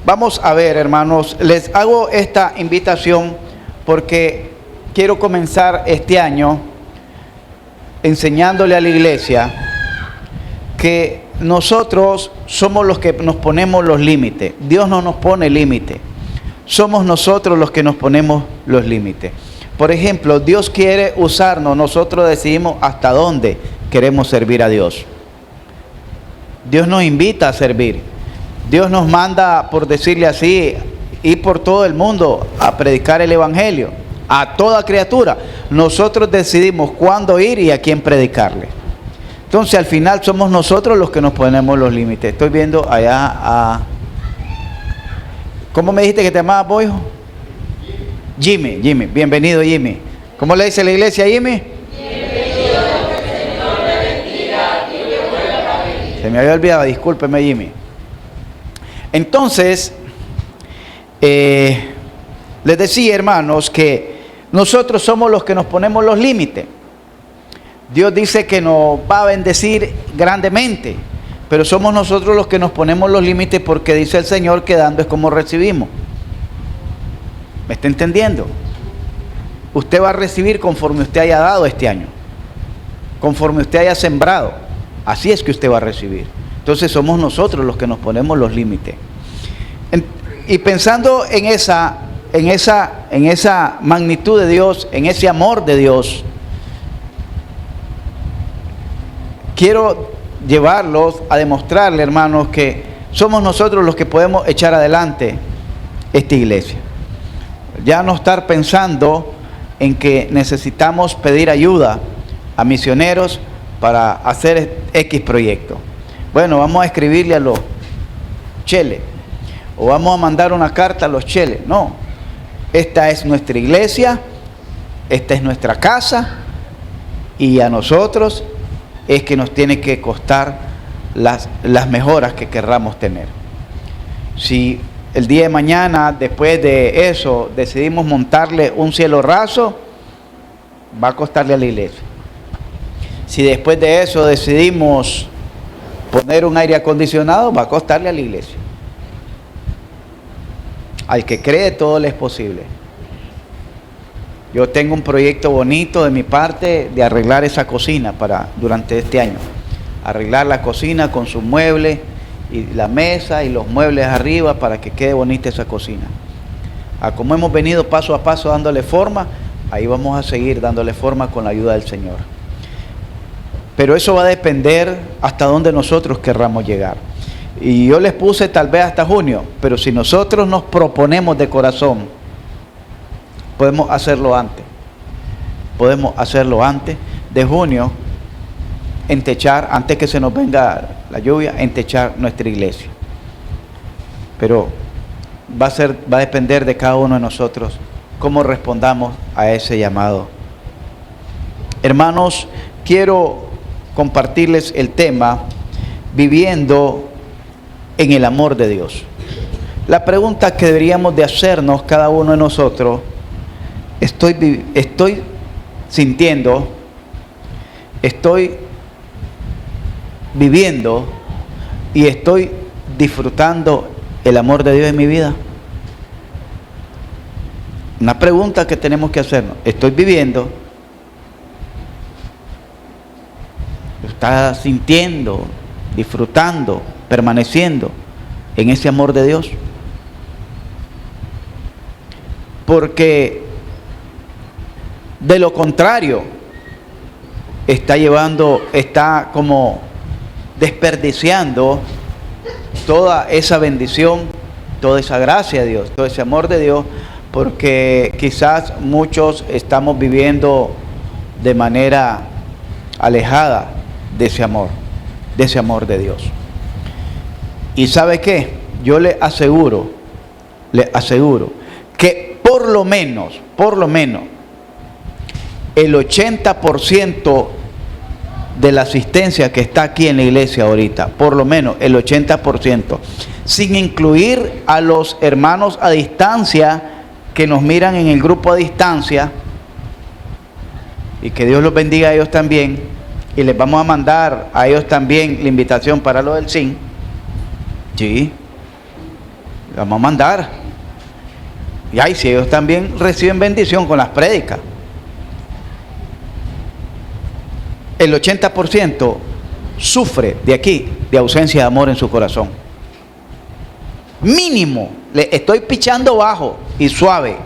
Vamos a ver, hermanos, les hago esta invitación porque quiero comenzar este año enseñándole a la iglesia que nosotros somos los que nos ponemos los límites. Dios no nos pone límites. Somos nosotros los que nos ponemos los límites. Por ejemplo, Dios quiere usarnos, nosotros decidimos hasta dónde queremos servir a Dios. Dios nos invita a servir. Dios nos manda, por decirle así, ir por todo el mundo a predicar el evangelio a toda criatura. Nosotros decidimos cuándo ir y a quién predicarle. Entonces al final somos nosotros los que nos ponemos los límites. Estoy viendo allá a... ¿Cómo me dijiste que te llamabas, vos, hijo? Jimmy. Bienvenido, Jimmy. ¿Cómo le dice la iglesia, Jimmy? Bienvenido, que el Señor le bendiga y le vuelva a bendiga. Se me había olvidado, discúlpeme, Jimmy. Entonces, les decía, hermanos, que nosotros somos los que nos ponemos los límites. Dios dice que nos va a bendecir grandemente, pero somos nosotros los que nos ponemos los límites porque dice el Señor que dando es como recibimos. ¿Me está entendiendo? Usted va a recibir conforme usted haya dado este año, conforme usted haya sembrado. Así es que usted va a recibir. Entonces somos nosotros los que nos ponemos los límites. Y pensando en esa magnitud de Dios, en ese amor de Dios, quiero llevarlos a demostrarle, hermanos, que somos nosotros los que podemos echar adelante esta iglesia. Ya no estar pensando en que necesitamos pedir ayuda a misioneros para hacer X proyecto. Bueno, vamos a escribirle a los cheles, o vamos a mandar una carta a los cheles. No, esta es nuestra iglesia, esta es nuestra casa, y a nosotros es que nos tiene que costar las mejoras que querramos tener. Si el día de mañana, después de eso, decidimos montarle un cielo raso, va a costarle a la iglesia. Si después de eso decidimos poner un aire acondicionado, va a costarle a la iglesia. Al que cree, todo le es posible. Yo tengo un proyecto bonito de mi parte de arreglar esa cocina durante este año. Arreglar la cocina con sus muebles y la mesa y los muebles arriba para que quede bonita esa cocina. Como hemos venido paso a paso dándole forma, ahí vamos a seguir dándole forma con la ayuda del Señor. Pero eso va a depender hasta dónde nosotros querramos llegar. Y yo les puse tal vez hasta junio, pero si nosotros nos proponemos de corazón, podemos hacerlo antes. Podemos hacerlo antes de junio, entechar, antes que se nos venga la lluvia, entechar nuestra iglesia. Pero va a depender de cada uno de nosotros cómo respondamos a ese llamado. Hermanos, quiero compartirles el tema viviendo en el amor de Dios. La pregunta que deberíamos de hacernos cada uno de nosotros: estoy sintiendo, estoy viviendo y estoy disfrutando el amor de Dios en mi vida. Una pregunta que tenemos que hacernos: ¿estoy viviendo? ¿Está sintiendo, disfrutando, permaneciendo en ese amor de Dios? Porque de lo contrario, está como desperdiciando toda esa bendición, toda esa gracia de Dios, todo ese amor de Dios, porque quizás muchos estamos viviendo de manera alejada de ese amor de Dios. Y ¿sabe qué? Yo le aseguro que por lo menos el 80% de la asistencia que está aquí en la iglesia ahorita, por lo menos el 80%, sin incluir a los hermanos a distancia que nos miran en el grupo a distancia, y que Dios los bendiga a ellos también, y les vamos a mandar a ellos también la invitación para lo del SIN. Sí. vamos a mandar. Y ahí si ellos también reciben bendición con las prédicas. El 80% sufre de aquí, de ausencia de amor en su corazón. Mínimo, le estoy pichando bajo y suave.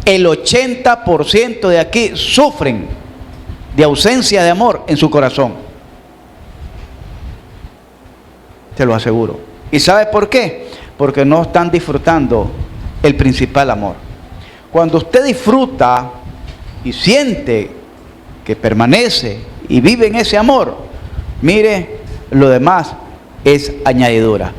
El 80% de aquí sufren de ausencia de amor en su corazón. Te lo aseguro. ¿Y sabe por qué? Porque no están disfrutando el principal amor. Cuando usted disfruta y siente que permanece y vive en ese amor, mire, lo demás es añadidura.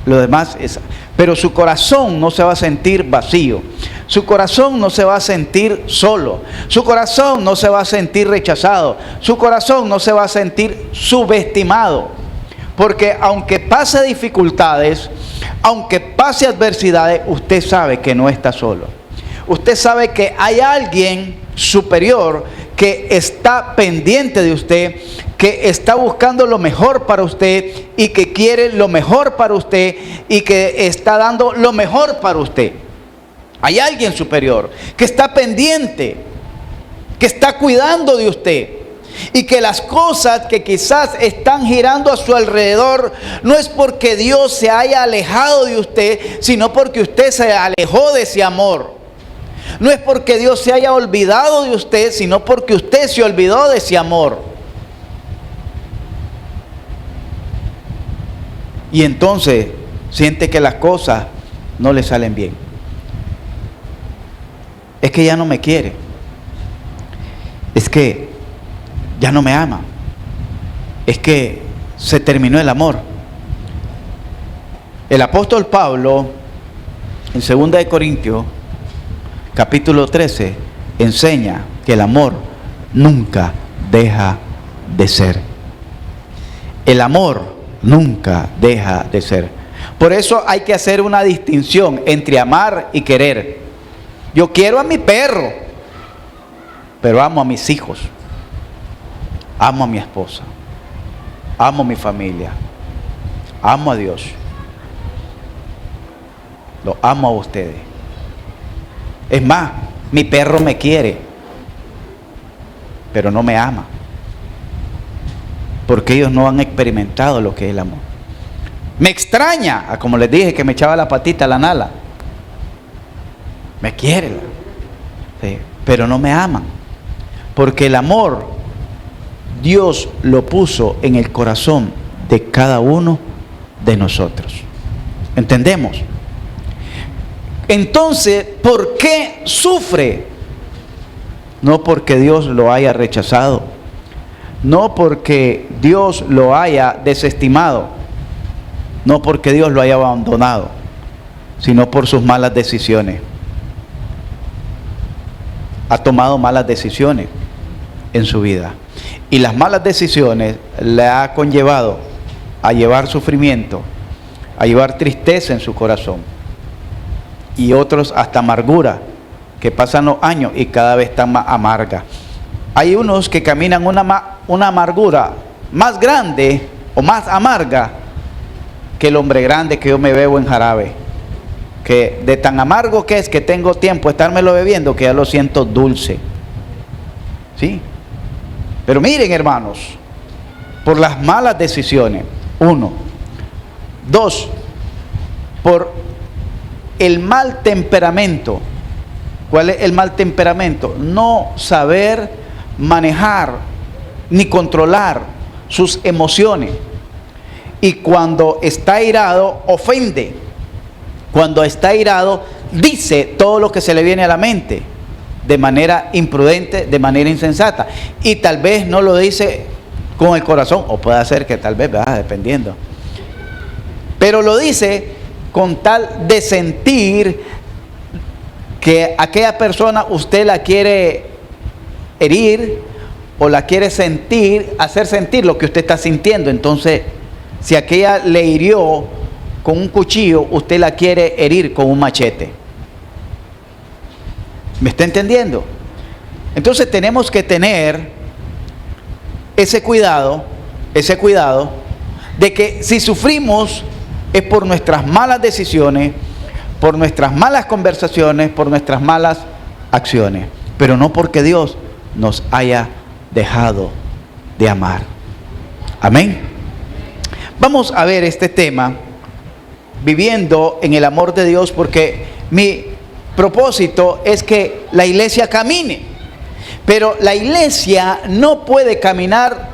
Lo demás es... Pero su corazón no se va a sentir vacío. Su corazón no se va a sentir solo. Su corazón no se va a sentir rechazado. Su corazón no se va a sentir subestimado. Porque aunque pase dificultades, aunque pase adversidades, usted sabe que no está solo. Usted sabe que hay alguien superior que está pendiente de usted, que está buscando lo mejor para usted y que quiere lo mejor para usted y que está dando lo mejor para usted. Hay alguien superior que está pendiente, que está cuidando de usted. Y que las cosas que quizás están girando a su alrededor no es porque Dios se haya alejado de usted, sino porque usted se alejó de ese amor. No es porque Dios se haya olvidado de usted, sino porque usted se olvidó de ese amor. Y entonces siente que las cosas no le salen bien. Es que ya no me quiere. Es que ya no me ama. Es que se terminó el amor. El apóstol Pablo, en 2 de Corintios, capítulo 13, enseña que el amor nunca deja de ser. El amor nunca deja de ser. Por eso hay que hacer una distinción entre amar y querer. Yo quiero a mi perro, pero amo a mis hijos. Amo a mi esposa, amo a mi familia, amo a Dios, lo amo a ustedes. Es más, mi perro me quiere, pero no me ama, porque ellos no han experimentado lo que es el amor. Me extraña, como les dije, que me echaba la patita a la nala. Me quiere, sí, pero no me aman, porque el amor Dios lo puso en el corazón de cada uno de nosotros. ¿Entendemos? Entonces, ¿por qué sufre? No porque Dios lo haya rechazado, no porque Dios lo haya desestimado, no porque Dios lo haya abandonado, sino por sus malas decisiones. Ha tomado malas decisiones en su vida. Y las malas decisiones le ha conllevado a llevar sufrimiento, a llevar tristeza en su corazón. Y otros hasta amargura, que pasan los años y cada vez están más amargas. Hay unos que caminan una amargura más grande o más amarga que el hombre grande que yo me bebo en jarabe. Que de tan amargo que es que tengo tiempo de estármelo bebiendo que ya lo siento dulce. ¿Sí? Pero miren, hermanos, por las malas decisiones, 1. 2, por el mal temperamento. ¿Cuál es el mal temperamento? No saber manejar ni controlar sus emociones. Y cuando está airado, ofende. Cuando está airado, dice todo lo que se le viene a la mente, de manera imprudente, de manera insensata. Y tal vez no lo dice con el corazón, o puede ser que tal vez, ¿verdad? Dependiendo. Pero lo dice con tal de sentir que aquella persona usted la quiere herir o la quiere sentir, hacer sentir lo que usted está sintiendo. Entonces, si aquella le hirió con un cuchillo, usted la quiere herir con un machete. ¿Me está entendiendo? Entonces tenemos que tener ese cuidado de que si sufrimos es por nuestras malas decisiones, por nuestras malas conversaciones, por nuestras malas acciones, pero no porque Dios nos haya dejado de amar. Amén. Vamos a ver este tema, viviendo en el amor de Dios, porque mi propósito es que la iglesia camine, pero la iglesia no puede caminar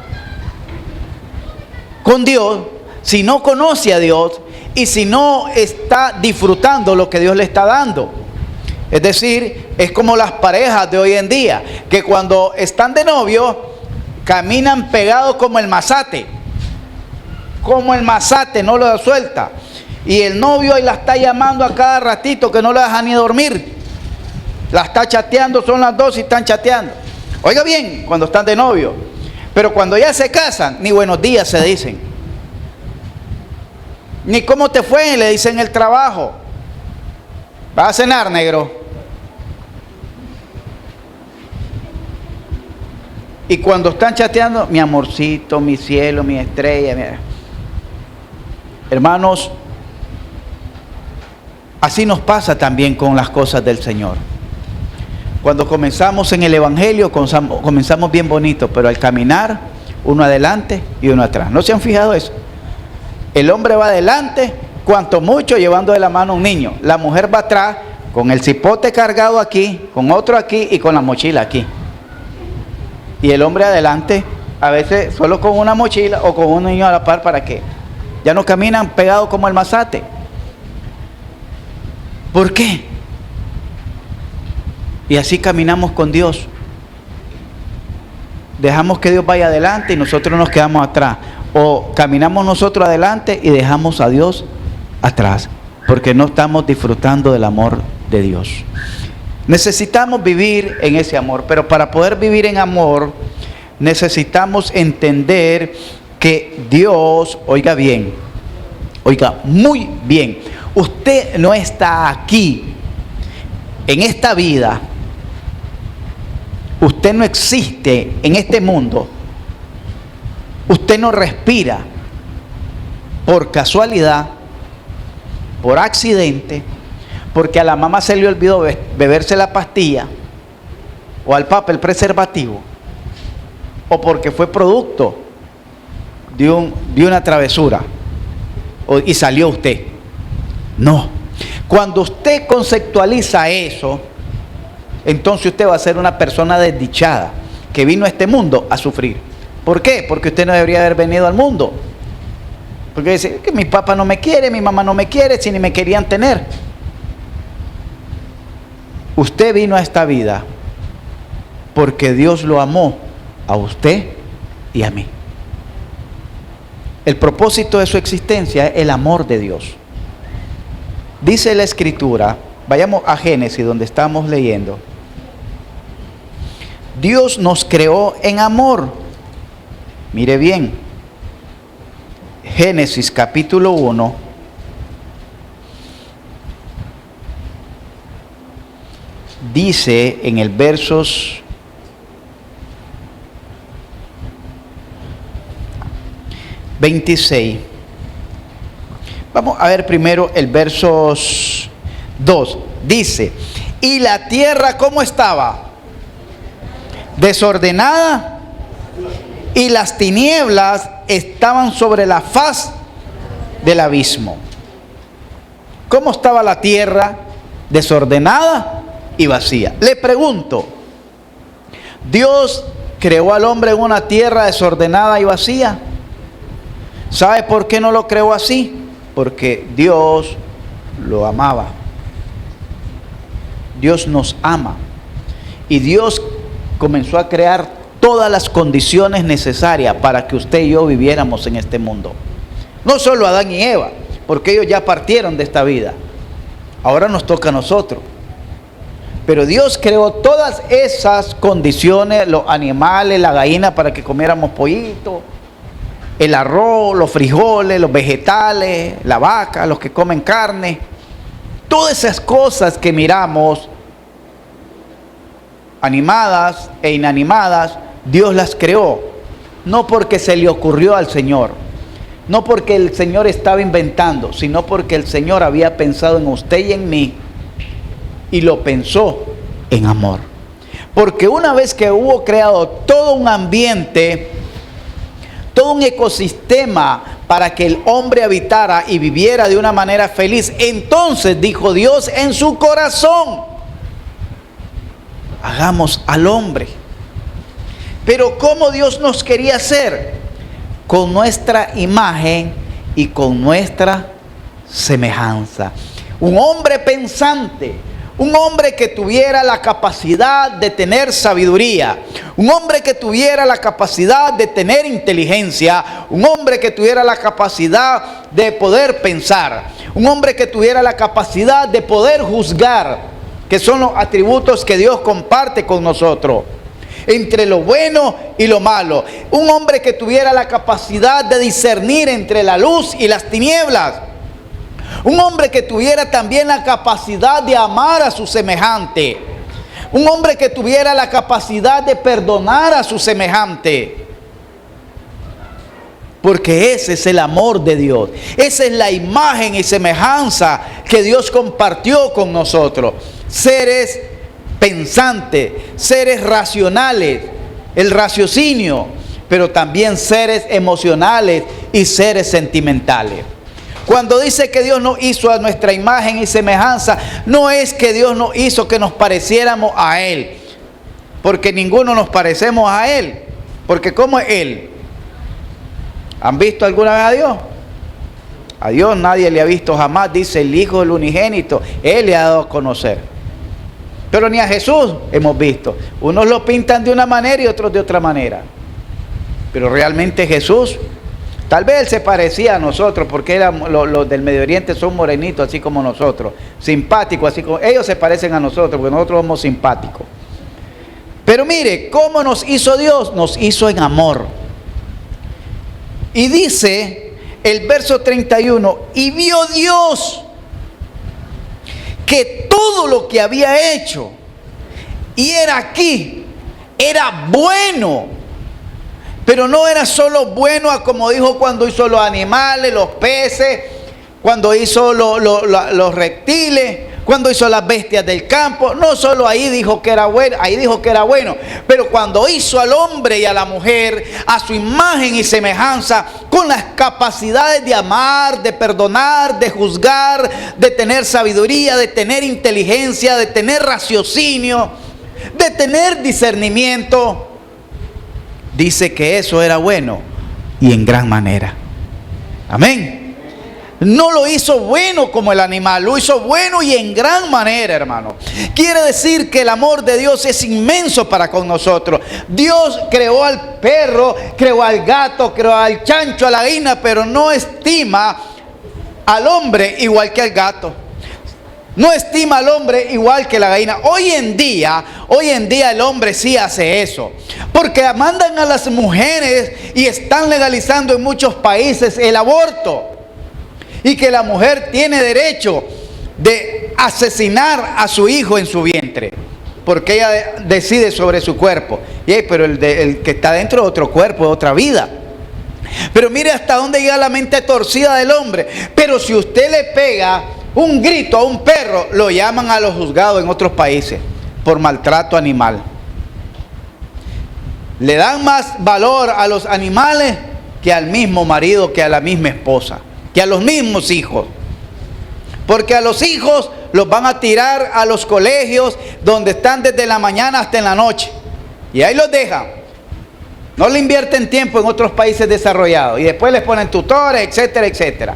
con Dios si no conoce a Dios y si no está disfrutando lo que Dios le está dando. Es decir, es como las parejas de hoy en día, que cuando están de novio, caminan pegados como el mazate, no lo suelta. Y el novio ahí la está llamando a cada ratito, que no la deja ni dormir. La está chateando, son las 2 y están chateando. Oiga bien, cuando están de novio. Pero cuando ya se casan, ni buenos días se dicen. Ni cómo te fue, le dicen el trabajo. ¿Vas a cenar, negro? Y cuando están chateando, mi amorcito, mi cielo, mi estrella. Mira. Hermanos, así nos pasa también con las cosas del Señor. Cuando comenzamos en el Evangelio, comenzamos bien bonito, pero al caminar, uno adelante y uno atrás. ¿No se han fijado eso? El hombre va adelante, cuanto mucho llevando de la mano a un niño. La mujer va atrás, con el cipote cargado aquí, con otro aquí y con la mochila aquí. Y el hombre adelante, a veces solo con una mochila o con un niño a la par, ¿para qué? Ya no caminan pegados como el mazate. ¿Por qué? Y así caminamos con Dios. Dejamos que Dios vaya adelante y nosotros nos quedamos atrás. O caminamos nosotros adelante y dejamos a Dios atrás, porque no estamos disfrutando del amor de Dios. Necesitamos vivir en ese amor, pero para poder vivir en amor necesitamos entender que Dios, oiga bien, oiga muy bien, usted no está aquí en esta vida, usted no existe en este mundo, usted no respira por casualidad, por accidente, porque a la mamá se le olvidó beberse la pastilla, o al papá el preservativo, o porque fue producto de una travesura y salió usted. No. Cuando usted conceptualiza eso, entonces usted va a ser una persona desdichada que vino a este mundo a sufrir. ¿Por qué? Porque usted no debería haber venido al mundo. Porque dice que mi papá no me quiere, mi mamá no me quiere, si ni me querían tener. Usted vino a esta vida porque Dios lo amó a usted y a mí. El propósito de su existencia es el amor de Dios. Dice la Escritura, vayamos a Génesis donde estamos leyendo. Dios nos creó en amor. Mire bien, Génesis capítulo 1, dice en el versos 26. Vamos a ver primero el versos 2. Dice, y la tierra ¿cómo estaba? Desordenada, y las tinieblas estaban sobre la faz del abismo. ¿Cómo estaba la tierra? Desordenada y vacía. Le pregunto, ¿Dios creó al hombre en una tierra desordenada y vacía? ¿Sabe por qué no lo creó así? Porque Dios lo amaba. Dios nos ama. Y Dios comenzó a crear todas las condiciones necesarias para que usted y yo viviéramos en este mundo. No solo Adán y Eva, porque ellos ya partieron de esta vida. Ahora nos toca a nosotros. Pero Dios creó todas esas condiciones, los animales, la gallina para que comiéramos pollito, el arroz, los frijoles, los vegetales, la vaca, los que comen carne. Todas esas cosas que miramos, animadas e inanimadas, Dios las creó. No porque se le ocurrió al Señor, No porque el Señor estaba inventando, sino porque el Señor había pensado en usted y en mí, y lo pensó en amor. Porque una vez que hubo creado todo un ambiente, todo un ecosistema para que el hombre habitara y viviera de una manera feliz, entonces dijo Dios en su corazón: hagamos al hombre. Pero ¿cómo Dios nos quería hacer? Con nuestra imagen y con nuestra semejanza. Un hombre pensante, un hombre que tuviera la capacidad de tener sabiduría, un hombre que tuviera la capacidad de tener inteligencia, un hombre que tuviera la capacidad de poder pensar, un hombre que tuviera la capacidad de poder juzgar, que son los atributos que Dios comparte con nosotros, entre lo bueno y lo malo. Un hombre que tuviera la capacidad de discernir entre la luz y las tinieblas. Un hombre que tuviera también la capacidad de amar a su semejante. Un hombre que tuviera la capacidad de perdonar a su semejante. Porque ese es el amor de Dios. Esa es la imagen y semejanza que Dios compartió con nosotros. Seres pensantes, seres racionales, el raciocinio, pero también seres emocionales y seres sentimentales. Cuando dice que Dios nos hizo a nuestra imagen y semejanza, no es que Dios nos hizo que nos pareciéramos a Él, porque ninguno nos parecemos a Él, porque ¿cómo es Él? ¿Han visto alguna vez a Dios? A Dios nadie le ha visto jamás, dice el Hijo del Unigénito, Él le ha dado a conocer. Pero ni a Jesús hemos visto. Unos lo pintan de una manera y otros de otra manera. Pero realmente Jesús, tal vez Él se parecía a nosotros, porque los del Medio Oriente son morenitos, así como nosotros, simpáticos, así como ellos se parecen a nosotros, porque nosotros somos simpáticos. Pero mire, ¿cómo nos hizo Dios? Nos hizo en amor. Y dice el verso 31, y vio Dios que todo lo que había hecho, y era aquí, era bueno. Pero no era solo bueno, como dijo cuando hizo los animales, los peces, cuando hizo los reptiles, cuando hizo las bestias del campo. No solo ahí dijo que era bueno, ahí dijo que era bueno, pero cuando hizo al hombre y a la mujer a su imagen y semejanza, con las capacidades de amar, de perdonar, de juzgar, de tener sabiduría, de tener inteligencia, de tener raciocinio, de tener discernimiento, dice que eso era bueno y en gran manera. Amén. No lo hizo bueno como el animal, lo hizo bueno y en gran manera, hermano. Quiere decir que el amor de Dios es inmenso para con nosotros. Dios creó al perro, creó al gato, creó al chancho, a la gallina, pero no estima al hombre igual que al gato. No estima al hombre igual que la gallina. Hoy en día el hombre sí hace eso. Porque mandan a las mujeres y están legalizando en muchos países el aborto. Y que la mujer tiene derecho de asesinar a su hijo en su vientre, porque ella decide sobre su cuerpo. Pero el que está dentro de otro cuerpo, de otra vida. Pero mire hasta dónde llega la mente torcida del hombre. Pero si usted le pega un grito a un perro, lo llaman a los juzgados en otros países por maltrato animal. Le dan más valor a los animales que al mismo marido, que a la misma esposa, que a los mismos hijos. Porque a los hijos los van a tirar a los colegios donde están desde la mañana hasta en la noche. Y ahí los dejan. No le invierten tiempo en otros países desarrollados. Y después les ponen tutores, etcétera, etcétera.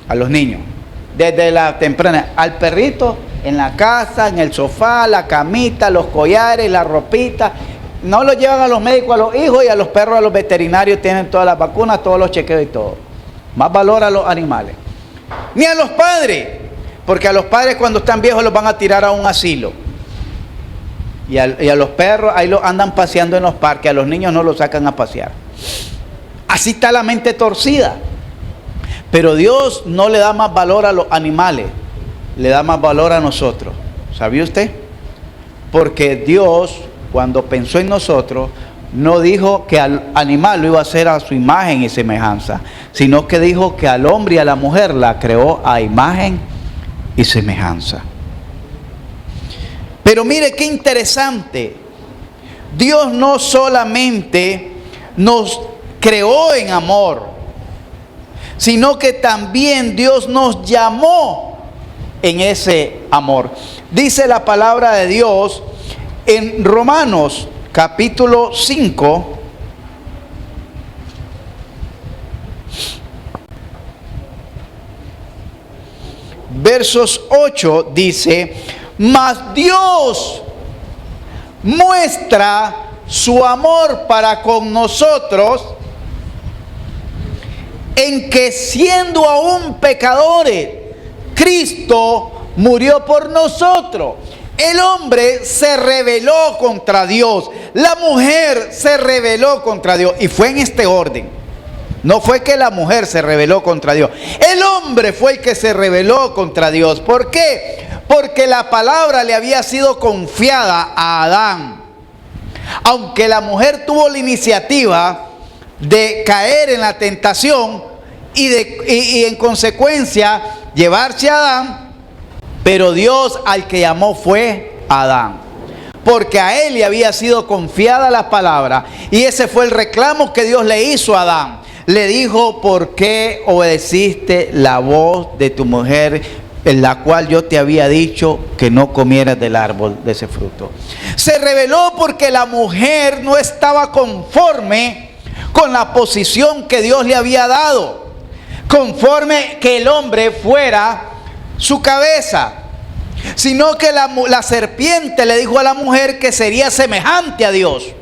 A los niños. Desde la temprana. Al perrito en la casa, en el sofá, la camita, los collares, la ropita. No los llevan a los médicos, a los hijos, y a los perros, a los veterinarios, tienen todas las vacunas, todos los chequeos y todo. Más valor a los animales. Ni a los padres, porque a los padres cuando están viejos los van a tirar a un asilo. Y a los perros ahí los andan paseando en los parques, a los niños no los sacan a pasear. Así está la mente torcida. Pero Dios no le da más valor a los animales, le da más valor a nosotros. ¿Sabía usted? Porque Dios, cuando pensó en nosotros, no dijo que al animal lo iba a hacer a su imagen y semejanza, sino que dijo que al hombre y a la mujer la creó a imagen y semejanza. Pero mire qué interesante. Dios no solamente nos creó en amor, sino que también Dios nos llamó en ese amor. Dice la palabra de Dios en Romanos capítulo 5, versos 8, dice: mas Dios muestra su amor para con nosotros en que, siendo aún pecadores, Cristo murió por nosotros. El hombre se rebeló contra Dios, la mujer se rebeló contra Dios, y fue en este orden. No fue que la mujer se rebeló contra Dios, el hombre fue el que se rebeló contra Dios. ¿Por qué? Porque la palabra le había sido confiada a Adán. Aunque la mujer tuvo la iniciativa de caer en la tentación y en consecuencia llevarse a Adán, pero Dios al que llamó fue a Adán, porque a él le había sido confiada la palabra, y ese fue el reclamo que Dios le hizo a Adán. Le dijo: ¿por qué obedeciste la voz de tu mujer, en la cual yo te había dicho que no comieras del árbol de ese fruto? Se rebeló porque la mujer no estaba conforme con la posición que Dios le había dado, conforme que el hombre fuera su cabeza, sino que la serpiente le dijo a la mujer que sería semejante a Dios.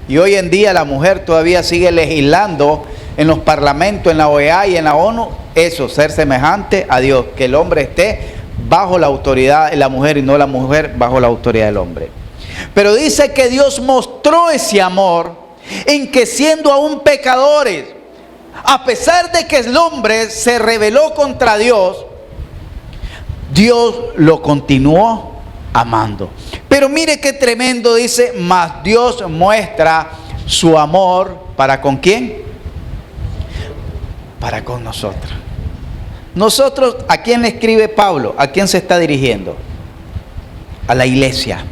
Y hoy en día la mujer todavía sigue legislando en los parlamentos, en la OEA y en la ONU, eso, ser semejante a Dios, que el hombre esté bajo la autoridad de la mujer y no la mujer bajo la autoridad del hombre. Pero dice que Dios mostró ese amor en que, siendo aún pecadores, a pesar de que el hombre se rebeló contra Dios, Dios lo continuó amando. Pero mire qué tremendo, dice: mas Dios muestra su amor ¿para con quién? Para con nosotros. Nosotros, ¿a quién le escribe Pablo? ¿A quién se está dirigiendo? A la iglesia.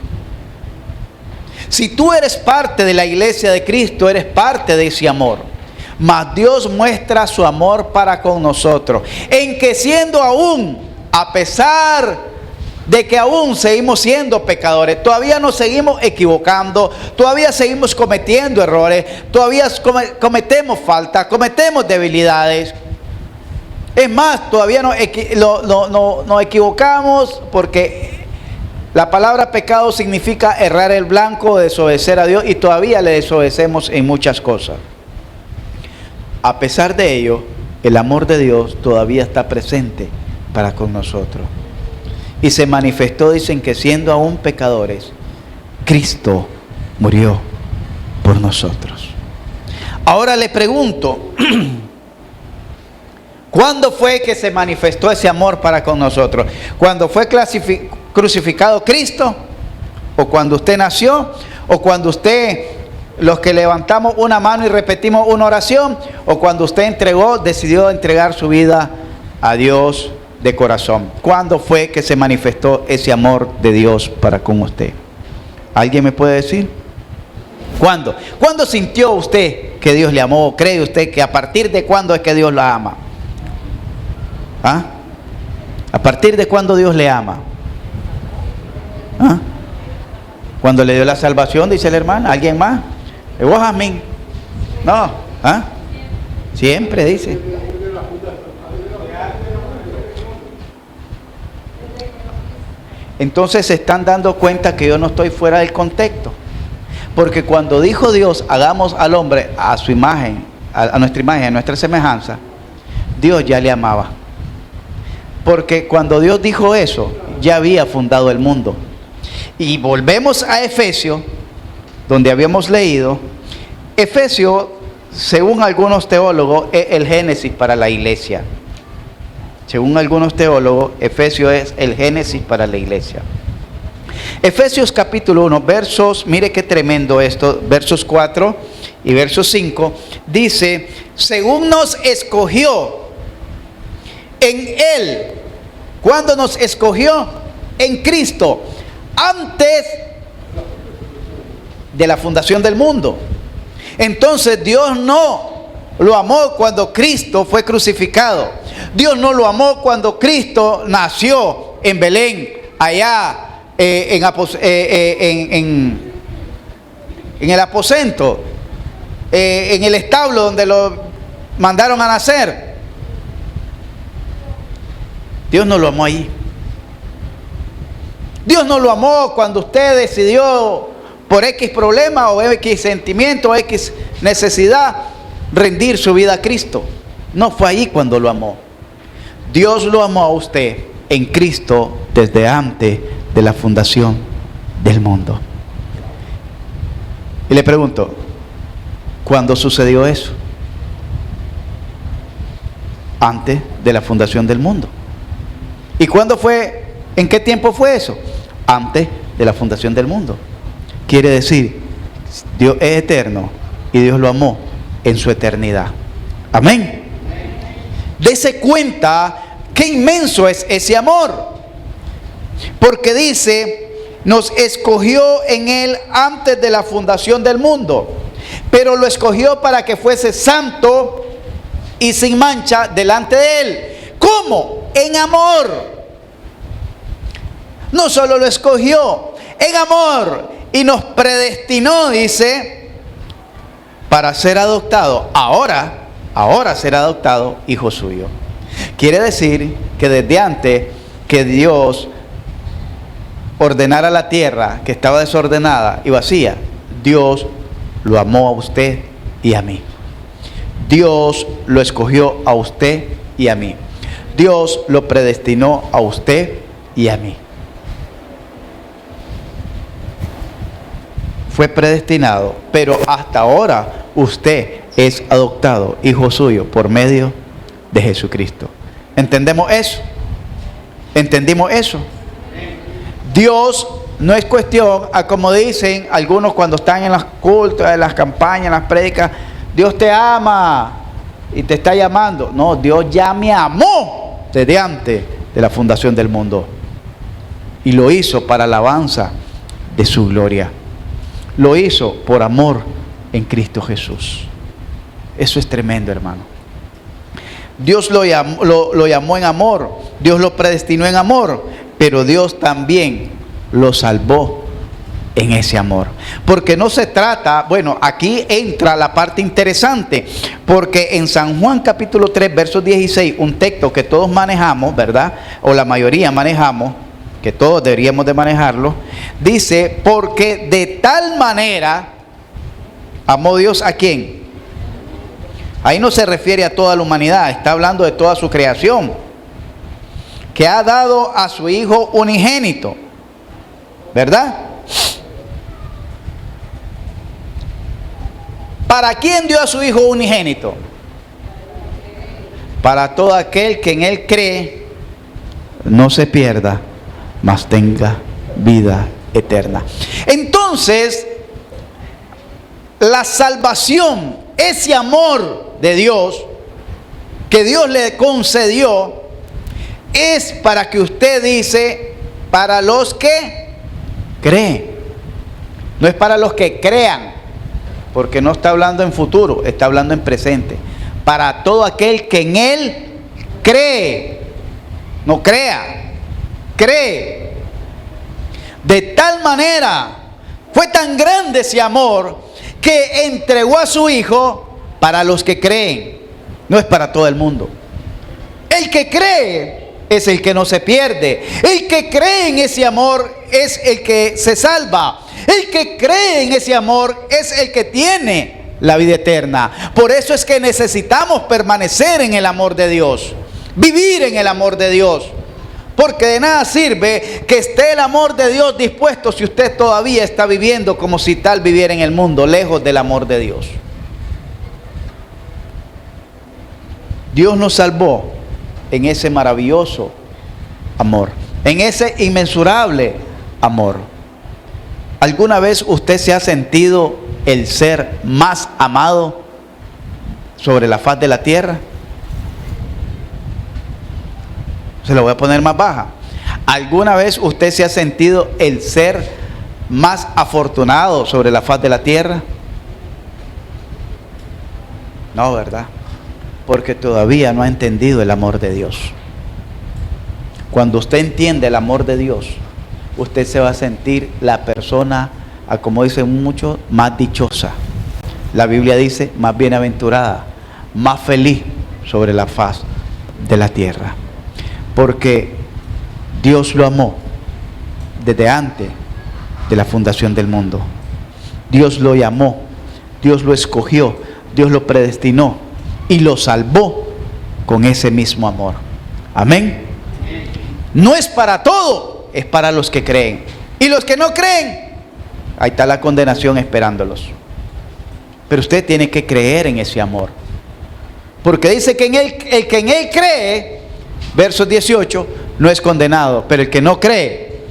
Si tú eres parte de la iglesia de Cristo, eres parte de ese amor. Mas Dios muestra su amor para con nosotros, en que, siendo aún, a pesar de que aún seguimos siendo pecadores, todavía nos seguimos equivocando, todavía seguimos cometiendo errores, todavía cometemos faltas, cometemos debilidades. Es más, todavía nos equivocamos, porque la palabra pecado significa errar el blanco, desobedecer a Dios, y todavía le desobedecemos en muchas cosas. A pesar de ello, el amor de Dios todavía está presente para con nosotros. Y se manifestó, dicen, que siendo aún pecadores, Cristo murió por nosotros. Ahora le pregunto, ¿cuándo fue que se manifestó ese amor para con nosotros? ¿Cuando fue crucificado Cristo? ¿O cuando usted nació? ¿O cuando usted, los que levantamos una mano y repetimos una oración? ¿O cuando usted decidió entregar su vida a Dios de corazón? ¿Cuándo fue que se manifestó ese amor de Dios para con usted? ¿Alguien me puede decir? ¿Cuándo? ¿Cuándo sintió usted que Dios le amó? ¿Cree usted que a partir de cuándo es que Dios la ama? ¿Ah? ¿A partir de cuándo Dios le ama? ¿Ah? ¿Cuando le dio la salvación, dice la hermana? ¿Alguien más? ¿Vos, Jasmine? No. ¿Ah? Siempre dice. Entonces se están dando cuenta que yo no estoy fuera del contexto. Porque cuando dijo Dios: hagamos al hombre a su imagen, a nuestra imagen, a nuestra semejanza, Dios ya le amaba. Porque cuando Dios dijo eso, ya había fundado el mundo. Y volvemos a Efesios, donde habíamos leído. Efesios, según algunos teólogos, es el Génesis para la iglesia. Según algunos teólogos, Efesios es el Génesis para la iglesia. Efesios capítulo 1, versos, mire qué tremendo esto, versos 4 y versos 5, dice, según nos escogió en Él. ¿Cuándo nos escogió? En Cristo, antes de la fundación del mundo. Entonces Dios no lo amó cuando Cristo fue crucificado. Dios no lo amó cuando Cristo nació en Belén, allá en el aposento, en el establo donde lo mandaron a nacer. Dios no lo amó ahí. Dios no lo amó cuando usted decidió por X problema o X sentimiento o X necesidad rendir su vida a Cristo. No fue ahí cuando lo amó. Dios lo amó a usted en Cristo desde antes de la fundación del mundo. Y le pregunto, ¿cuándo sucedió eso? Antes de la fundación del mundo. ¿Y cuándo fue? ¿En qué tiempo fue eso? Antes de la fundación del mundo. Quiere decir, Dios es eterno y Dios lo amó en su eternidad. Amén. Dese cuenta qué inmenso es ese amor. Porque dice, nos escogió en Él antes de la fundación del mundo, pero lo escogió para que fuese santo y sin mancha delante de Él. ¿Cómo? En amor. No solo lo escogió, en amor, y nos predestinó, dice, para ser adoptado. Ahora será adoptado hijo suyo. Quiere decir que desde antes que Dios ordenara la tierra, que estaba desordenada y vacía, Dios lo amó a usted y a mí. Dios lo escogió a usted y a mí. Dios lo predestinó a usted y a mí. Fue predestinado, pero hasta ahora usted es adoptado, hijo suyo, por medio de Jesucristo. ¿Entendemos eso? ¿Entendimos eso? Dios no es cuestión, a como dicen algunos cuando están en las cultos, en las campañas, en las prédicas, Dios te ama y te está llamando. No, Dios ya me amó desde antes de la fundación del mundo. Y lo hizo para alabanza de su gloria. Lo hizo por amor en Cristo Jesús. Eso es tremendo, hermano. Dios lo llamó en amor, Dios lo predestinó en amor, pero Dios también lo salvó en ese amor. Porque no se trata, bueno, aquí entra la parte interesante, porque en San Juan capítulo 3, versos 16, un texto que todos manejamos, ¿verdad? O la mayoría manejamos, que todos deberíamos de manejarlo, dice, porque de tal manera amó Dios a quién. Ahí no se refiere a toda la humanidad, está hablando de toda su creación, que ha dado a su Hijo unigénito, ¿verdad? ¿Para quién dio a su Hijo unigénito? Para todo aquel que en Él cree, no se pierda, mas tenga vida eterna. Entonces, la salvación, ese amor de Dios que Dios le concedió, es para que usted dice, para los que creen. No es para los que crean, porque no está hablando en futuro, está hablando en presente. Para todo aquel que en Él cree, no crea, cree. De tal manera fue tan grande ese amor que entregó a su Hijo para los que creen. No es para todo el mundo. El que cree es el que no se pierde. El que cree en ese amor es el que se salva. El que cree en ese amor es el que tiene la vida eterna. Por eso es que necesitamos permanecer en el amor de Dios, vivir en el amor de Dios. Porque de nada sirve que esté el amor de Dios dispuesto si usted todavía está viviendo como si tal viviera en el mundo, lejos del amor de Dios. Dios nos salvó en ese maravilloso amor, en ese inmensurable amor. ¿Alguna vez usted se ha sentido el ser más amado sobre la faz de la tierra? Se lo voy a poner más baja. ¿Alguna vez usted se ha sentido el ser más afortunado sobre la faz de la tierra? No, ¿verdad? Porque todavía no ha entendido el amor de Dios. Cuando usted entiende el amor de Dios, usted se va a sentir la persona, como dicen muchos, más dichosa. La Biblia dice más bienaventurada, más feliz sobre la faz de la tierra. Porque Dios lo amó desde antes de la fundación del mundo. Dios lo llamó, Dios lo escogió, Dios lo predestinó y lo salvó con ese mismo amor. Amén. No es para todo, es para los que creen. Y los que no creen, ahí está la condenación esperándolos. Pero usted tiene que creer en ese amor. Porque dice que el que en él cree, verso 18, no es condenado. Pero el que no cree,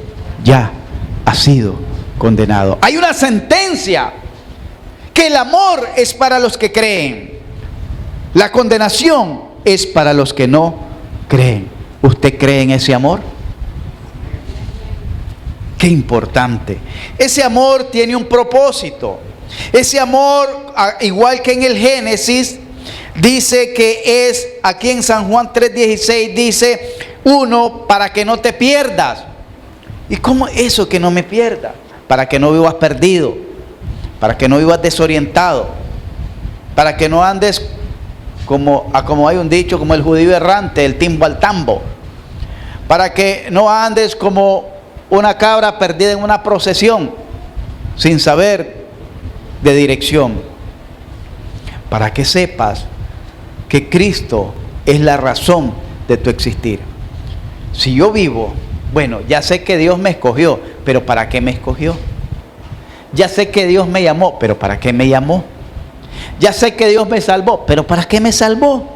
ya ha sido condenado. Hay una sentencia, que el amor es para los que creen. La condenación es para los que no creen. ¿Usted cree en ese amor? Qué importante. Ese amor tiene un propósito. Ese amor, igual que en el Génesis, dice que es, aquí en San Juan 3:16, dice, uno, para que no te pierdas. ¿Y cómo eso que no me pierda? Para que no vivas perdido, para que no vivas desorientado, para que no andes como hay un dicho, como el judío errante, el timbo al tambo, para que no andes como una cabra perdida en una procesión, sin saber de dirección, para que sepas que Cristo es la razón de tu existir. Si yo vivo, bueno, ya sé que Dios me escogió, pero ¿para qué me escogió? Ya sé que Dios me llamó, pero ¿para qué me llamó? Ya sé que Dios me salvó, pero ¿para qué me salvó?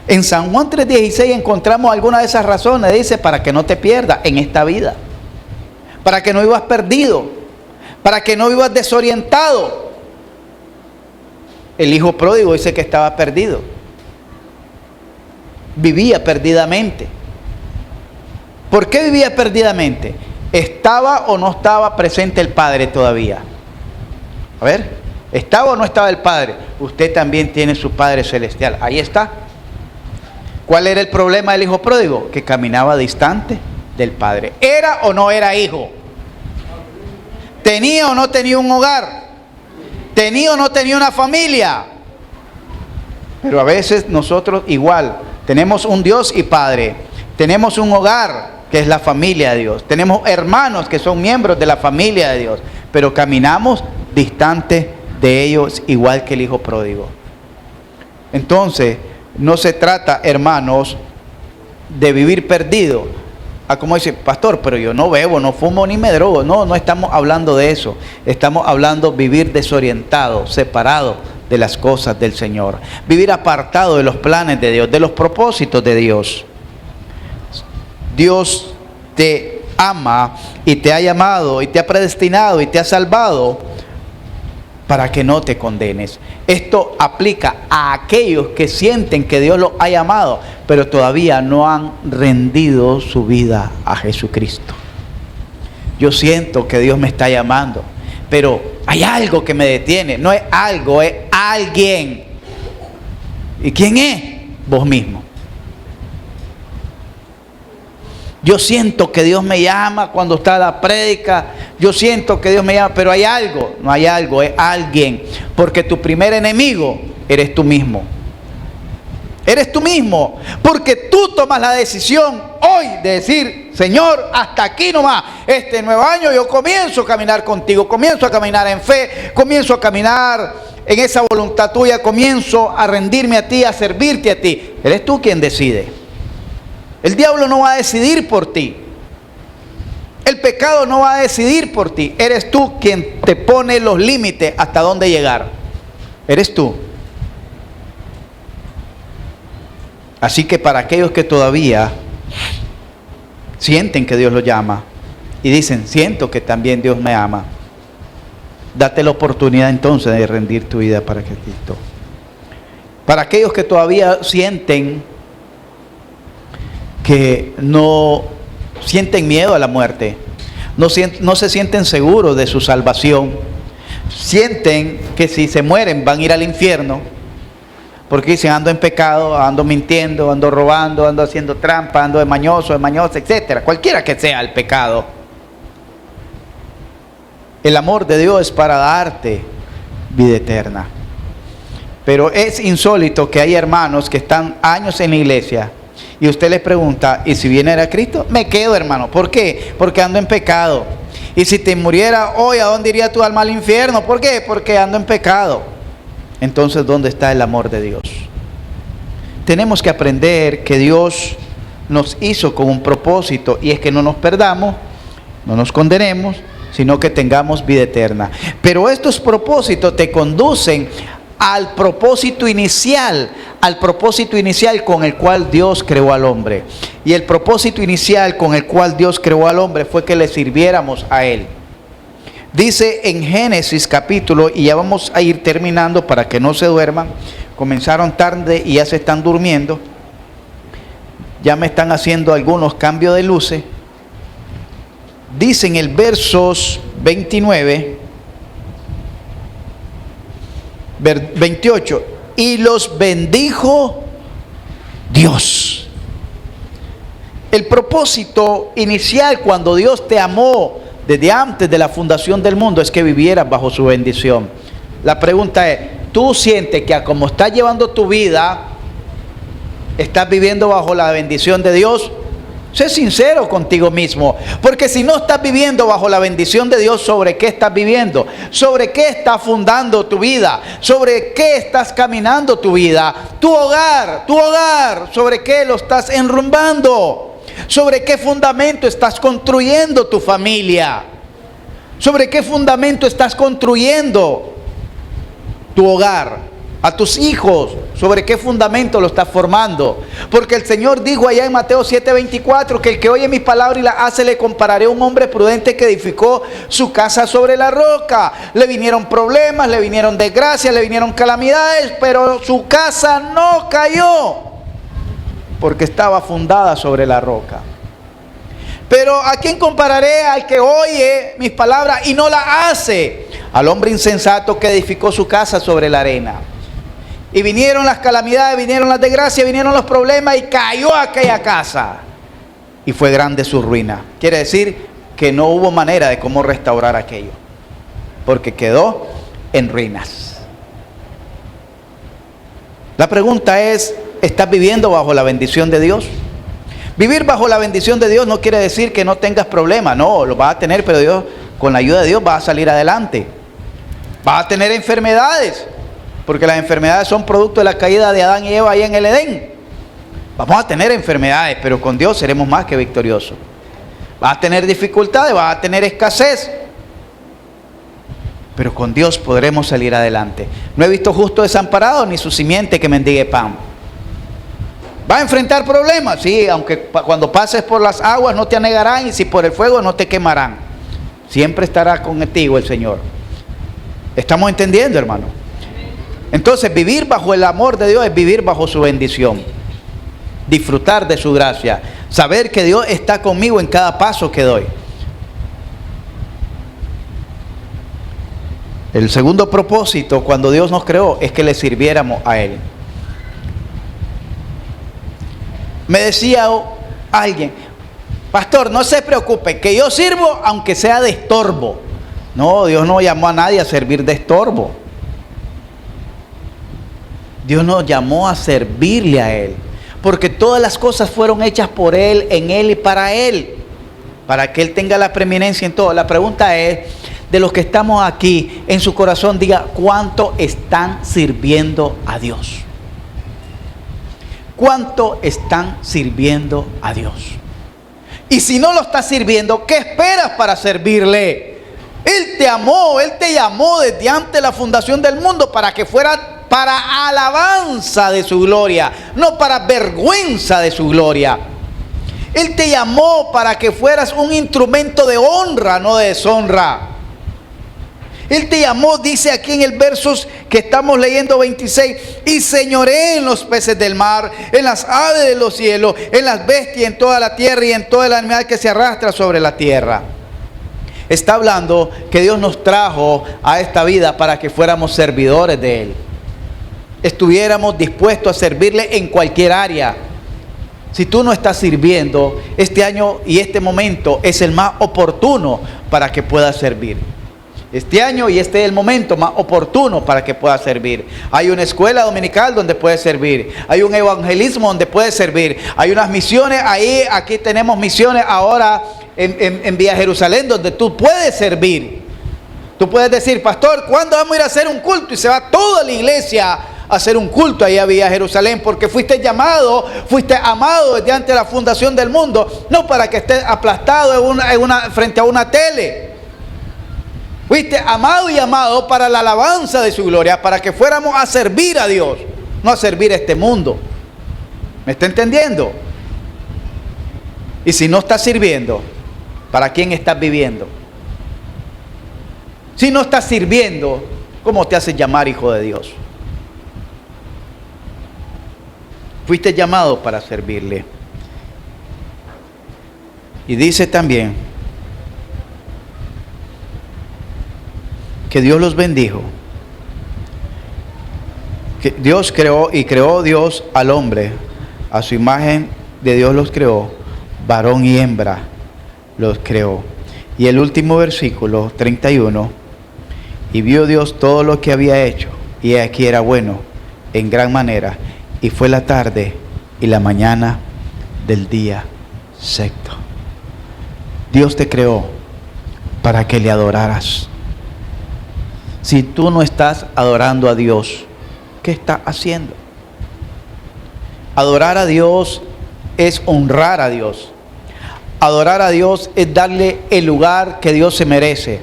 En San Juan 3:16 encontramos algunas de esas razones. Dice, para que no te pierdas en esta vida, para que no vivas perdido, para que no vivas desorientado. El hijo pródigo dice que estaba perdido, vivía perdidamente. ¿Por qué vivía perdidamente? ¿Estaba o no estaba presente el Padre todavía? A ver, ¿estaba o no estaba el Padre? Usted también tiene su Padre celestial, ahí está. ¿Cuál era el problema del hijo pródigo? Que caminaba distante del Padre. ¿Era o no era hijo? ¿Tenía o no tenía un hogar? ¿Tenía o no tenía una familia? Pero a veces nosotros igual, tenemos un Dios y Padre, tenemos un hogar que es la familia de Dios, tenemos hermanos que son miembros de la familia de Dios, pero caminamos distante de ellos igual que el hijo pródigo. Entonces, no se trata, hermanos, de vivir perdido. Como dice, pastor, pero yo no bebo, no fumo ni me drogo. No, no estamos hablando de eso. Estamos hablando de vivir desorientado, separado de las cosas del Señor. Vivir apartado de los planes de Dios, de los propósitos de Dios. Dios te ama y te ha llamado y te ha predestinado y te ha salvado para que no te condenes. Esto aplica a aquellos que sienten que Dios los ha llamado, pero todavía no han rendido su vida a Jesucristo. Yo siento que Dios me está llamando, pero hay algo que me detiene. No es algo, es alguien. ¿Y quién es? Vos mismo. Yo siento que Dios me llama cuando está la prédica. Yo siento que Dios me llama, pero hay algo. No hay algo, es alguien. Porque tu primer enemigo eres tú mismo. Eres tú mismo. Porque tú tomas la decisión hoy de decir, Señor, hasta aquí nomás. Este nuevo año yo comienzo a caminar contigo. Comienzo a caminar en fe. Comienzo a caminar en esa voluntad tuya. Comienzo a rendirme a ti, a servirte a ti. Eres tú quien decide. El diablo no va a decidir por ti. El pecado no va a decidir por ti. Eres tú quien te pone los límites hasta dónde llegar. Eres tú. Así que para aquellos que todavía sienten que Dios los llama, y dicen, siento que también Dios me ama. Date la oportunidad entonces de rendir tu vida para Cristo. Para aquellos que todavía sienten que no sienten miedo a la muerte, no se sienten seguros de su salvación, sienten que si se mueren van a ir al infierno, porque dicen, ando en pecado, ando mintiendo, ando robando, ando haciendo trampa, ando de mañoso, etcétera, cualquiera que sea el pecado. El amor de Dios es para darte vida eterna. Pero es insólito que hay hermanos que están años en la iglesia y usted les pregunta, ¿y si viene a Cristo? Me quedo, hermano. ¿Por qué? Porque ando en pecado. Y si te muriera hoy, ¿a dónde iría tu alma? Al infierno. ¿Por qué? Porque ando en pecado. Entonces, ¿dónde está el amor de Dios? Tenemos que aprender que Dios nos hizo con un propósito, y es que no nos perdamos, no nos condenemos, sino que tengamos vida eterna. Pero estos propósitos te conducen al propósito inicial con el cual Dios creó al hombre. Y el propósito inicial con el cual Dios creó al hombre fue que le sirviéramos a Él. Dice en Génesis capítulo, y ya vamos a ir terminando para que no se duerman, comenzaron tarde y ya se están durmiendo, ya me están haciendo algunos cambios de luces. Dice en el versos 29, 28, y los bendijo Dios. El propósito inicial cuando Dios te amó desde antes de la fundación del mundo es que vivieras bajo su bendición. La pregunta es, ¿tú sientes que como estás llevando tu vida, estás viviendo bajo la bendición de Dios? Sé sincero contigo mismo, porque si no estás viviendo bajo la bendición de Dios, ¿sobre qué estás viviendo? ¿Sobre qué estás fundando tu vida? ¿Sobre qué estás caminando tu vida? Tu hogar, ¿sobre qué lo estás enrumbando? ¿Sobre qué fundamento estás construyendo tu familia? ¿Sobre qué fundamento estás construyendo tu hogar? A tus hijos, ¿sobre qué fundamento lo estás formando? Porque el Señor dijo allá en Mateo 7:24 que el que oye mis palabras y las hace, le compararé a un hombre prudente que edificó su casa sobre la roca. Le vinieron problemas, le vinieron desgracias, le vinieron calamidades, pero su casa no cayó, porque estaba fundada sobre la roca. Pero ¿a quién compararé? Al que oye mis palabras y no las hace. Al hombre insensato que edificó su casa sobre la arena. Y vinieron las calamidades, vinieron las desgracias, vinieron los problemas y cayó aquella casa. Y fue grande su ruina. Quiere decir que no hubo manera de cómo restaurar aquello, porque quedó en ruinas. La pregunta es, ¿estás viviendo bajo la bendición de Dios? Vivir bajo la bendición de Dios no quiere decir que no tengas problemas. No, lo vas a tener, pero Dios, con la ayuda de Dios, vas a salir adelante. Vas a tener enfermedades, porque las enfermedades son producto de la caída de Adán y Eva ahí en el Edén. Vamos a tener enfermedades, pero con Dios seremos más que victoriosos. Vas a tener dificultades, vas a tener escasez, pero con Dios podremos salir adelante. No he visto justo desamparado ni su simiente que mendigue pan. ¿Va a enfrentar problemas? Sí, aunque cuando pases por las aguas no te anegarán, y si por el fuego no te quemarán. Siempre estará contigo el Señor. ¿Estamos entendiendo, hermano? Entonces, vivir bajo el amor de Dios es vivir bajo su bendición. Disfrutar de su gracia. Saber que Dios está conmigo en cada paso que doy. El segundo propósito cuando Dios nos creó es que le sirviéramos a Él. Me decía alguien, pastor, no se preocupe, que yo sirvo aunque sea de estorbo. No, Dios no llamó a nadie a servir de estorbo. Dios nos llamó a servirle a Él, porque todas las cosas fueron hechas por Él, en Él y para Él, para que Él tenga la preeminencia en todo. La pregunta es, de los que estamos aquí, en su corazón diga, ¿cuánto están sirviendo a Dios? ¿Cuánto están sirviendo a Dios? Y si no lo estás sirviendo, ¿qué esperas para servirle? Él te amó, Él te llamó desde antes de la fundación del mundo para que fuera para alabanza de su gloria, no para vergüenza de su gloria. Él te llamó para que fueras un instrumento de honra, no de deshonra. Él te llamó, dice aquí en el versos que estamos leyendo 26, y señoré en los peces del mar, en las aves de los cielos, en las bestias, en toda la tierra y en todo el animal que se arrastra sobre la tierra. Está hablando que Dios nos trajo a esta vida para que fuéramos servidores de Él. Estuviéramos dispuestos a servirle en cualquier área. Si tú no estás sirviendo, este año y este momento es el más oportuno para que puedas servir. Este año y este es el momento más oportuno para que puedas servir. Hay una escuela dominical donde puedes servir. Hay un evangelismo donde puedes servir. Hay unas misiones ahí. Aquí tenemos misiones ahora en Vía Jerusalén donde tú puedes servir. Tú puedes decir, pastor, ¿cuándo vamos a ir a hacer un culto? Y se va toda la iglesia a hacer un culto ahí a Vía Jerusalén, porque fuiste llamado, fuiste amado desde antes de la fundación del mundo, no para que estés aplastado frente a una tele. Fuiste amado y amado para la alabanza de su gloria, para que fuéramos a servir a Dios, no a servir a este mundo. ¿Me está entendiendo? Y si no estás sirviendo, ¿para quién estás viviendo? Si no estás sirviendo, ¿cómo te haces llamar hijo de Dios? Fuiste llamado para servirle. Y dice también que Dios los bendijo. Que Dios creó Dios al hombre. A su imagen de Dios los creó. Varón y hembra los creó. Y el último versículo, 31. Y vio Dios todo lo que había hecho. Y aquí era bueno en gran manera. Y fue la tarde y la mañana del día sexto. Dios te creó para que le adoraras. Si tú no estás adorando a Dios, ¿qué estás haciendo? Adorar a Dios es honrar a Dios. Adorar a Dios es darle el lugar que Dios se merece.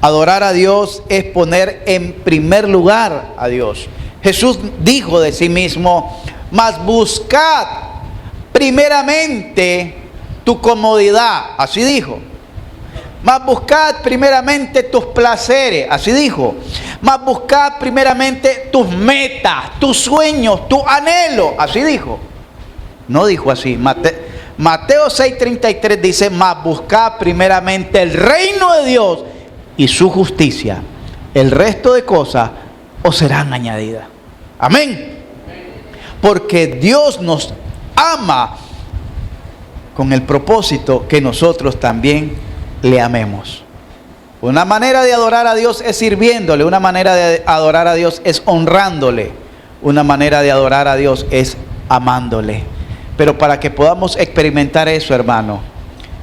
Adorar a Dios es poner en primer lugar a Dios. Jesús dijo de sí mismo, mas buscad primeramente tu comodidad. Así dijo. Mas buscad primeramente tus placeres, así dijo. Mas buscad primeramente tus metas, tus sueños, tu anhelo, así dijo. No dijo así. Mateo 6:33 dice, mas buscad primeramente el reino de Dios y su justicia. El resto de cosas os serán añadidas. Amén. Porque Dios nos ama con el propósito que nosotros también le amemos. Una manera de adorar a Dios es sirviéndole, una manera de adorar a Dios es honrándole, una manera de adorar a Dios es amándole. Pero para que podamos experimentar eso, hermano,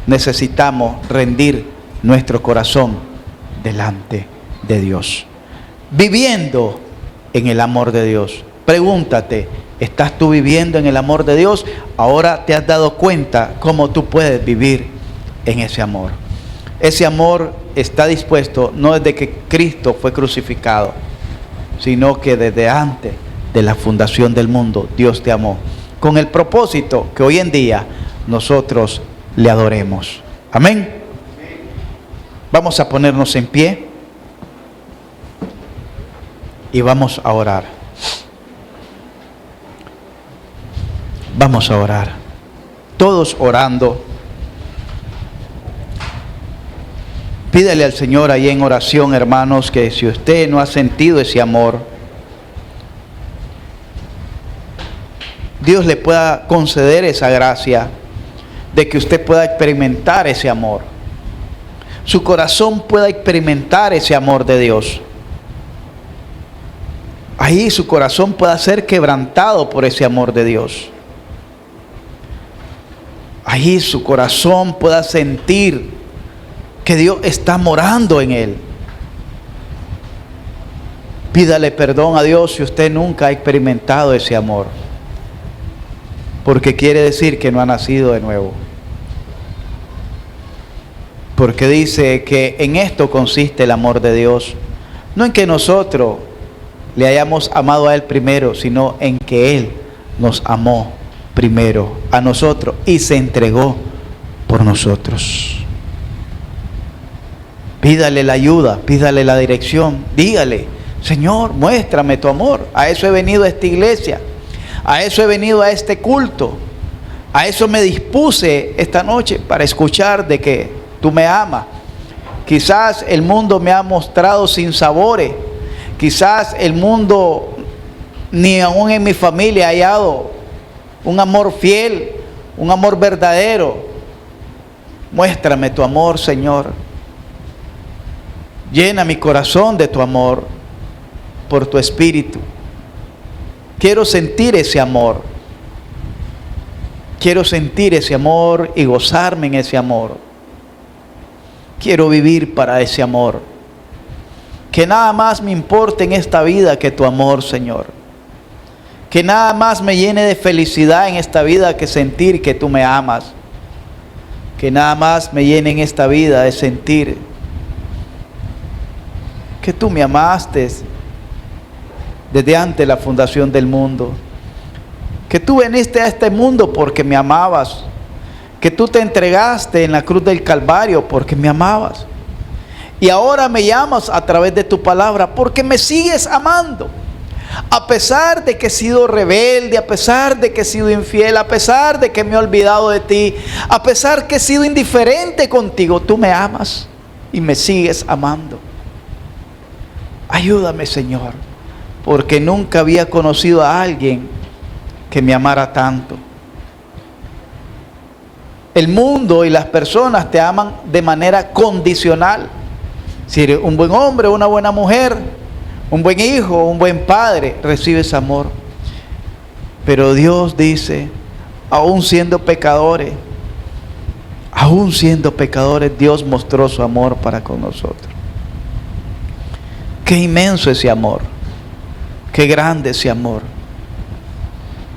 necesitamos rendir nuestro corazón delante de Dios, viviendo en el amor de Dios. Pregúntate, ¿estás tú viviendo en el amor de Dios? Ahora te has dado cuenta cómo tú puedes vivir en ese amor. Ese amor está dispuesto no desde que Cristo fue crucificado, sino que desde antes de la fundación del mundo Dios te amó, con el propósito que hoy en día nosotros le adoremos. Amén. Vamos a ponernos en pie y vamos a orar. Vamos a orar. Todos orando. Pídele al Señor ahí en oración, hermanos, que si usted no ha sentido ese amor, Dios le pueda conceder esa gracia de que usted pueda experimentar ese amor. Su corazón pueda experimentar ese amor de Dios. Ahí su corazón pueda ser quebrantado por ese amor de Dios. Ahí su corazón pueda sentir que Dios está morando en él. Pídale perdón a Dios si usted nunca ha experimentado ese amor, porque quiere decir que no ha nacido de nuevo. Porque dice que en esto consiste el amor de Dios, no en que nosotros le hayamos amado a Él primero, sino en que Él nos amó primero a nosotros y se entregó por nosotros. Pídale la ayuda, pídale la dirección, dígale: Señor, muéstrame tu amor. A eso he venido a esta iglesia, a eso he venido a este culto, a eso me dispuse esta noche, para escuchar de que tú me amas. Quizás el mundo me ha mostrado sinsabores, quizás el mundo ni aún en mi familia ha hallado un amor fiel, un amor verdadero. Muéstrame tu amor, Señor. Llena mi corazón de tu amor por tu Espíritu. Quiero sentir ese amor. Quiero sentir ese amor y gozarme en ese amor. Quiero vivir para ese amor. Que nada más me importe en esta vida que tu amor, Señor. Que nada más me llene de felicidad en esta vida que sentir que tú me amas. Que nada más me llene en esta vida de sentir que tú me amaste desde antes de la fundación del mundo. Que tú viniste a este mundo porque me amabas. Que tú te entregaste en la cruz del Calvario porque me amabas. Y ahora me llamas a través de tu palabra porque me sigues amando. A pesar de que he sido rebelde, a pesar de que he sido infiel, a pesar de que me he olvidado de ti, a pesar que he sido indiferente contigo, tú me amas y me sigues amando. Ayúdame, Señor, porque nunca había conocido a alguien que me amara tanto. El mundo y las personas te aman de manera condicional. Si eres un buen hombre, una buena mujer, un buen hijo, un buen padre, recibes amor. Pero Dios dice, aún siendo pecadores, Dios mostró su amor para con nosotros. Qué inmenso ese amor, qué grande ese amor.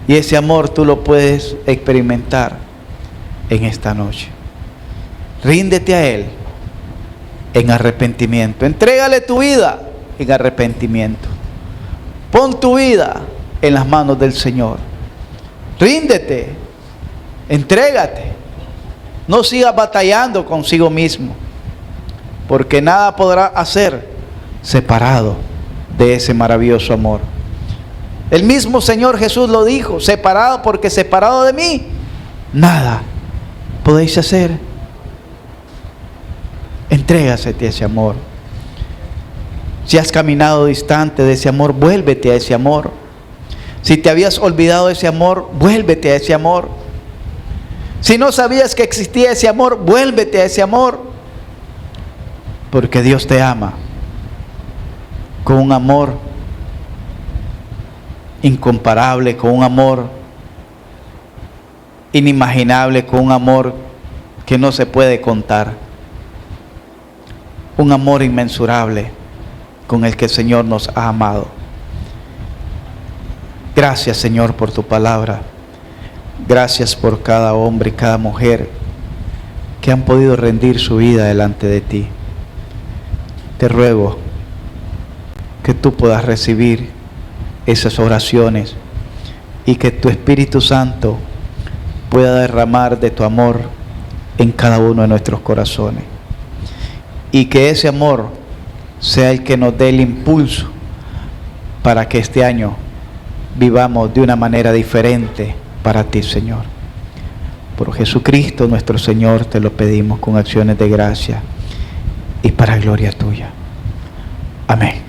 Y ese amor tú lo puedes experimentar en esta noche. Ríndete a Él en arrepentimiento. Entrégale tu vida en arrepentimiento. Pon tu vida en las manos del Señor. Ríndete, entrégate. No sigas batallando consigo mismo, porque nada podrás hacer separado de ese maravilloso amor. El mismo Señor Jesús lo dijo: separado, porque separado de mí nada podéis hacer. Entrégasete a ese amor. Si has caminado distante de ese amor, vuélvete a ese amor. Si te habías olvidado de ese amor, vuélvete a ese amor. Si no sabías que existía ese amor, vuélvete a ese amor. Porque Dios te ama con un amor incomparable, con un amor inimaginable, con un amor que no se puede contar. Un amor inmensurable con el que el Señor nos ha amado. Gracias, Señor, por tu palabra. Gracias por cada hombre y cada mujer que han podido rendir su vida delante de ti. Te ruego que tú puedas recibir esas oraciones y que tu Espíritu Santo pueda derramar de tu amor en cada uno de nuestros corazones. Y que ese amor sea el que nos dé el impulso para que este año vivamos de una manera diferente para ti, Señor. Por Jesucristo nuestro Señor te lo pedimos con acciones de gracia y para gloria tuya. Amén.